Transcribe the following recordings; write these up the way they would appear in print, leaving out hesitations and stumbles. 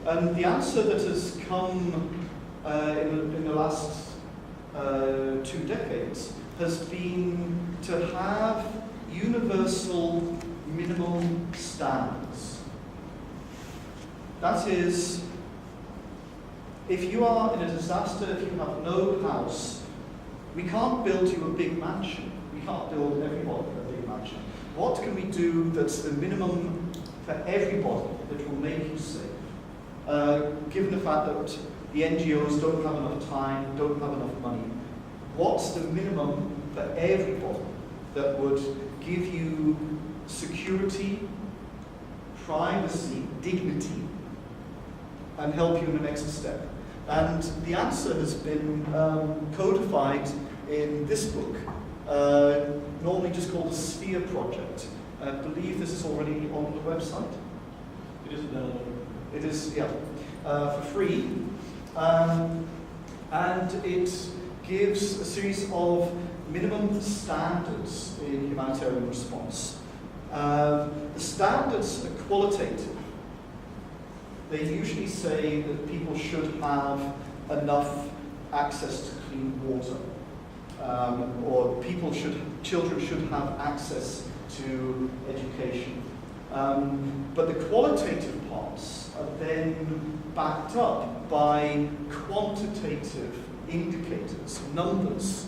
And the answer that has come in the last 2 decades has been to have universal minimum standards. That is, if you are in a disaster, if you have no house, we can't build you a big mansion. We can't build everybody a big mansion. What can we do that's the minimum for everybody that will make you safe? Given the fact that the NGOs don't have enough time, don't have enough money, what's the minimum for everybody that would give you security, privacy, dignity, and help you in the next step? And the answer has been codified in this book, normally just called the Sphere Project. I believe this is already on the website. It is available. It is, yeah, for free. And it gives a series of minimum standards in humanitarian response. The standards are qualitative. They usually say that people should have enough access to clean water, or children should have access to education. But the qualitative parts are then backed up by quantitative indicators, numbers.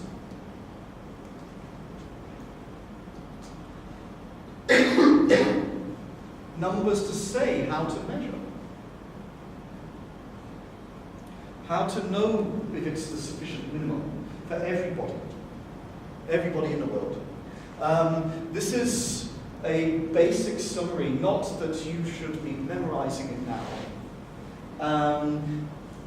Numbers to say how to measure. How to know if it's the sufficient minimum for everybody in the world. This is a basic summary, not that you should be memorizing it now,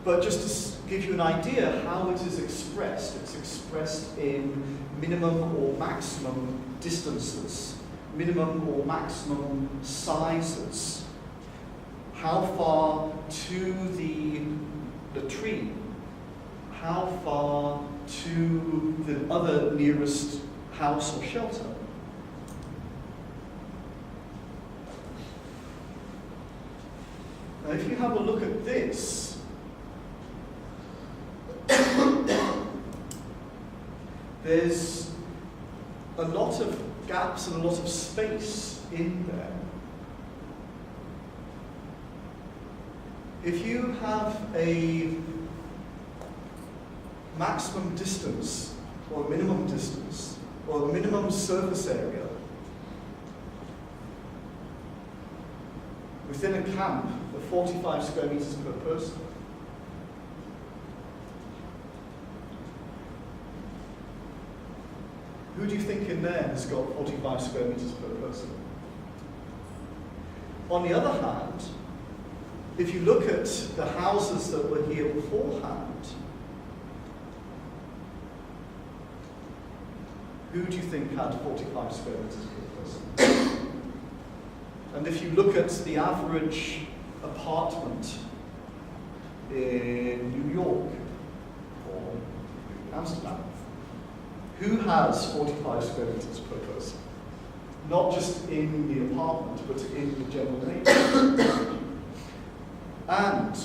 but just to give you an idea how it is expressed. It's expressed in minimum or maximum distances, minimum or maximum sizes, how far to the tree, how far to the other nearest house or shelter. Now, if you have a look at this, there's a lot of gaps and a lot of space in there. If you have a maximum distance, or a minimum distance, or a minimum surface area within a camp of 45 square meters per person, who do you think in there has got 45 square meters per person? On the other hand, if you look at the houses that were here beforehand, who do you think had 45 square meters per person? And if you look at the average apartment in New York or Amsterdam, who has 45 square meters per person? Not just in the apartment, but in the general neighborhood. And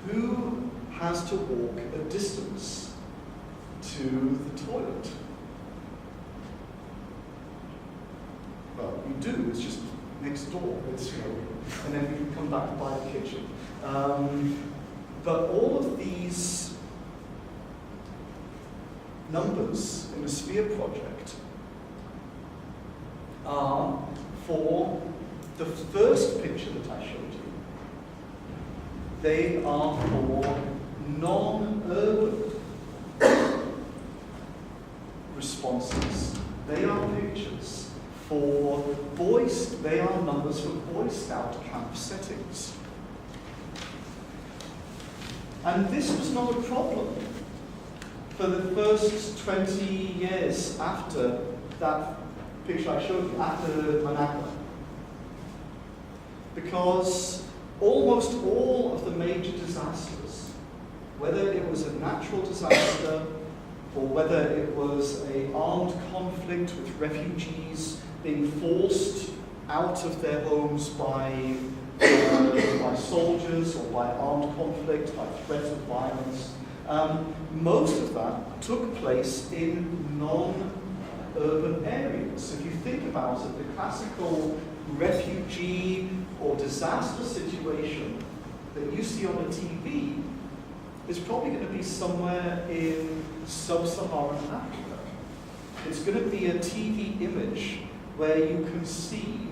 who has to walk a distance to the toilet? Well, you do, it's just next door, it's, and then you can come back by the kitchen. But all of these numbers in the Sphere Project are for the first picture that I showed you. They are for non-urban responses. They are pictures for they are numbers for Boy Scout camp settings. And this was not a problem for the first 20 years after that picture I showed you, after Managua. Because almost all of the major disasters, whether it was a natural disaster or whether it was an armed conflict with refugees being forced out of their homes by or by armed conflict, by threat of violence. Most of that took place in non-urban areas. If you think about it, the classical refugee or disaster situation that you see on the TV is probably going to be somewhere in sub-Saharan Africa. It's going to be a TV image where you can see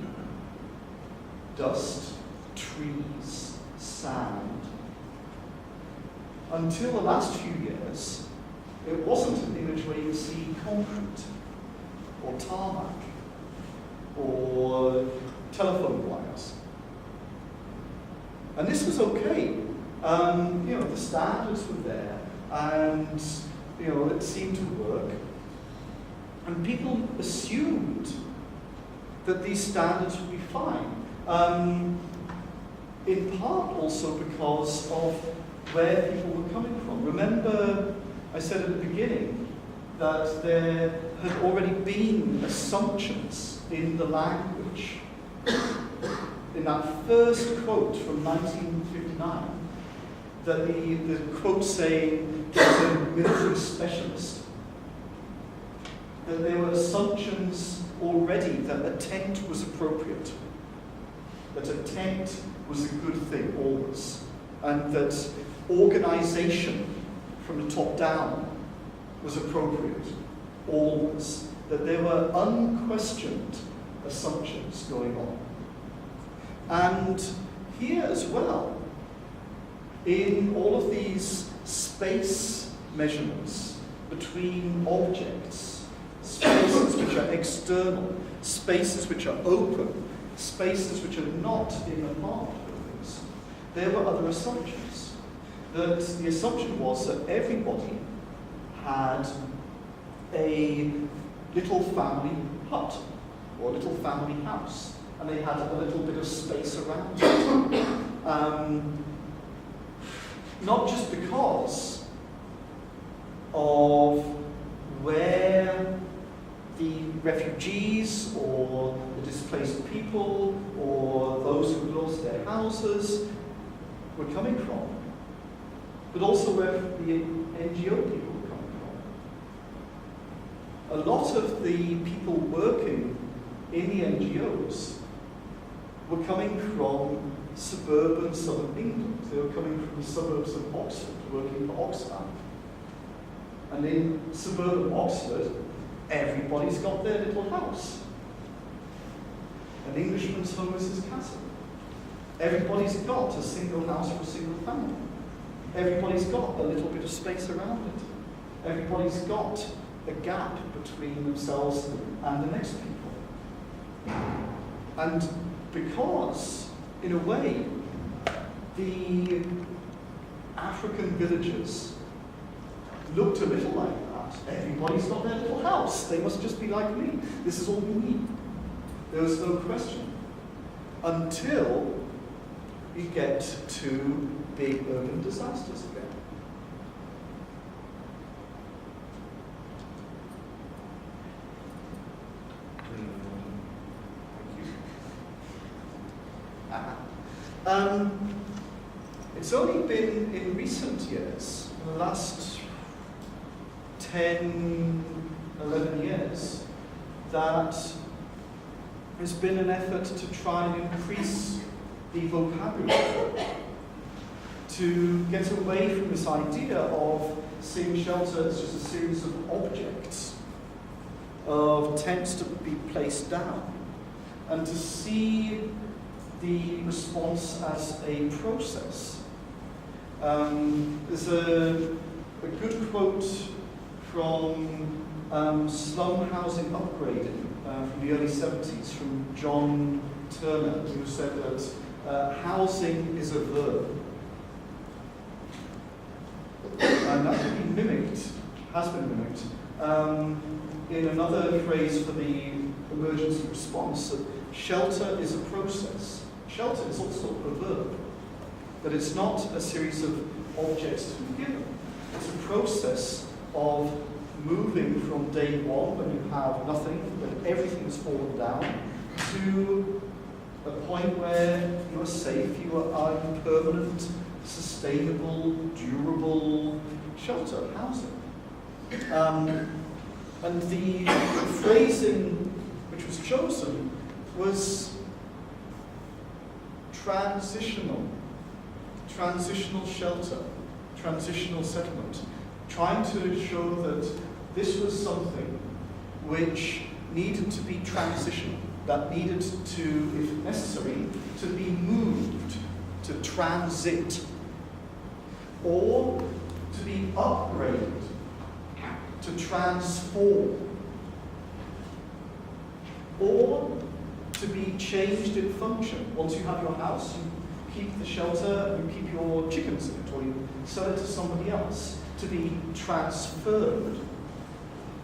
dust, trees, sand. Until the last few years, it wasn't an image where you would see concrete or tarmac or telephone wires. And this was okay. The standards were there, and it seemed to work. And people assumed that these standards would be fine. In part also because of where people were coming from. Remember, I said at the beginning that there had already been assumptions in the language. In that first quote from 1959, that the quote saying he was a military specialist, that there were assumptions already that a tent was appropriate, that a tent was a good thing always, and that organization from the top down was appropriate always, that there were unquestioned assumptions going on. And here as well, in all of these space measurements between objects, spaces which are external, spaces which are open, spaces which are not in apartment buildings, there were other assumptions. That the assumption was that everybody had a little family hut or a little family house, and they had a little bit of space around it. Not just because of where the refugees or the displaced people or those who lost their houses were coming from, but also where the NGO people were coming from. A lot of the people working in the NGOs were coming from suburban southern England. They were coming from the suburbs of Oxford, working for Oxfam. And in suburban Oxford, everybody's got their little house. An Englishman's home is his castle. Everybody's got a single house for a single family. Everybody's got a little bit of space around it. Everybody's got a gap between themselves and the next people. And because, in a way, the African villagers looked a little like that. Everybody's got their little house. They must just be like me. This is all we need. There was no question. Until you get to big urban disasters again. It's only been in recent years, in the last 10, 11 years, that there's been an effort to try and increase the vocabulary, to get away from this idea of seeing shelter as just a series of objects, of tents to be placed down, and to see the response as a process. There's a good quote from Slum Housing Upgrading from the early 70s from John Turner, who said that housing is a verb. And that can be mimicked, has been mimicked, in another phrase for the emergency response, that shelter is a process. Shelter is also a verb, that it's not a series of objects to be given. It's a process of moving from day one, when you have nothing, when everything has fallen down, to a point where you are safe, you are in permanent, sustainable, durable shelter, housing. And the phrasing which was chosen was transitional shelter, transitional settlement, trying to show that this was something which needed to be transitional, that needed to, if necessary, to be moved, to transit, or to be upgraded, to transform, or to be changed in function. Once you have your house, you keep the shelter, you keep your chickens in it, or you sell it to somebody else, to be transferred.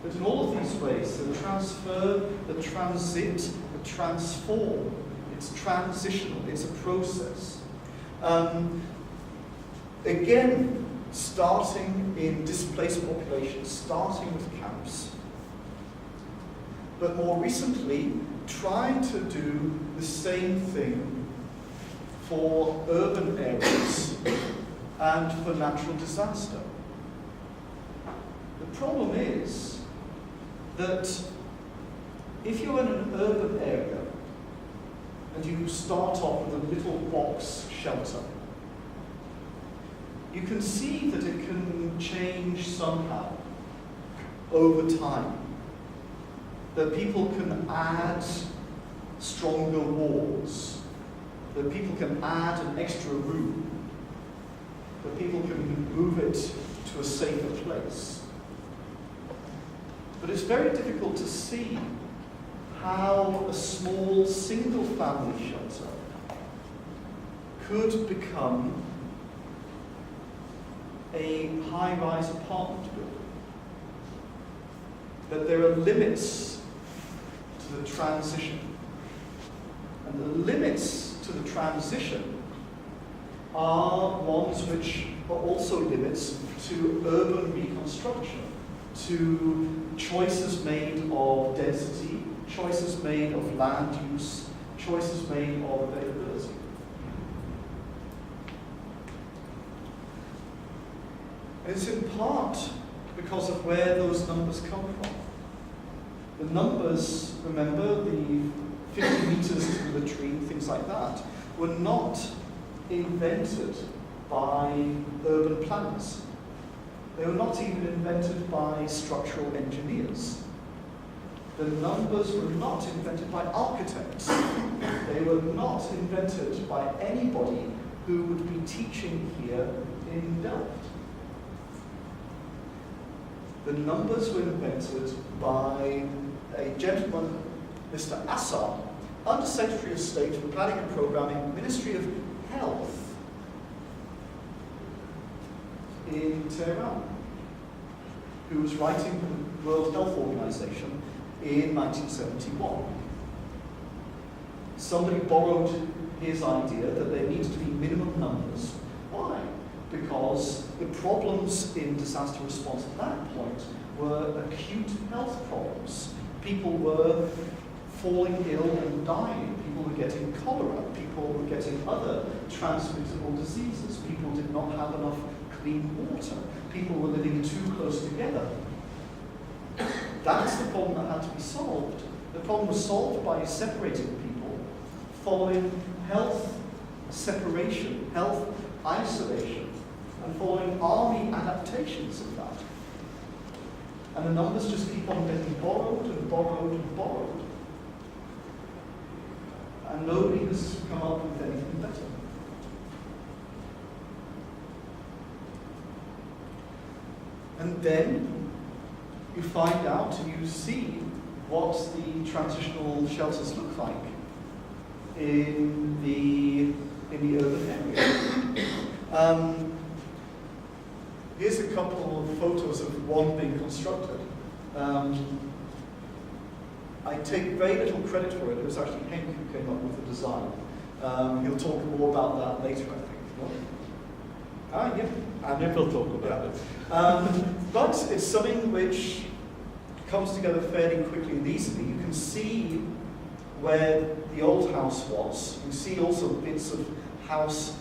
But in all of these ways, the transfer, the transit, the transform, it's transitional, it's a process. Again, starting in displaced populations, starting with camps, but more recently, trying to do the same thing for urban areas and for natural disaster. The problem is that if you're in an urban area and you start off with a little box shelter, you can see that it can change somehow over time. That people can add stronger walls, that people can add an extra room, that people can move it to a safer place. But it's very difficult to see how a small single-family shelter could become a high-rise apartment building. That there are limits to the transition. And the limits to the transition are ones which are also limits to urban reconstruction, to choices made of density, choices made of land use, choices made of availability. And it's in part because of where those numbers come from. The numbers, remember, the 50 meters to the latrine, things like that, were not invented by urban planners. They were not even invented by structural engineers. The numbers were not invented by architects. They were not invented by anybody who would be teaching here in Delft. The numbers were invented by a gentleman, Mr. Assar, Under Secretary of State for Planning and Programming, Ministry of Health in Tehran, who was writing for the World Health Organization in 1971. Somebody borrowed his idea that there needs to be minimum numbers. Why? Because the problems in disaster response at that point were acute health problems. People were falling ill and dying. People were getting cholera. People were getting other transmissible diseases. People did not have enough clean water. People were living too close together. That's the problem that had to be solved. The problem was solved by separating people, following health separation, health isolation, and following army adaptations of that. And the numbers just keep on getting borrowed and borrowed and borrowed. And nobody has come up with anything better. And then you find out and you see what the transitional shelters look like in the urban area. Here's a couple of photos of one being constructed. I take very little credit for it. It was actually Henk who came up with the design. He'll talk more about that later, I think. Yeah. Nick will talk about it. But it's something which comes together fairly quickly and easily. You can see where the old house was. You can see also bits of house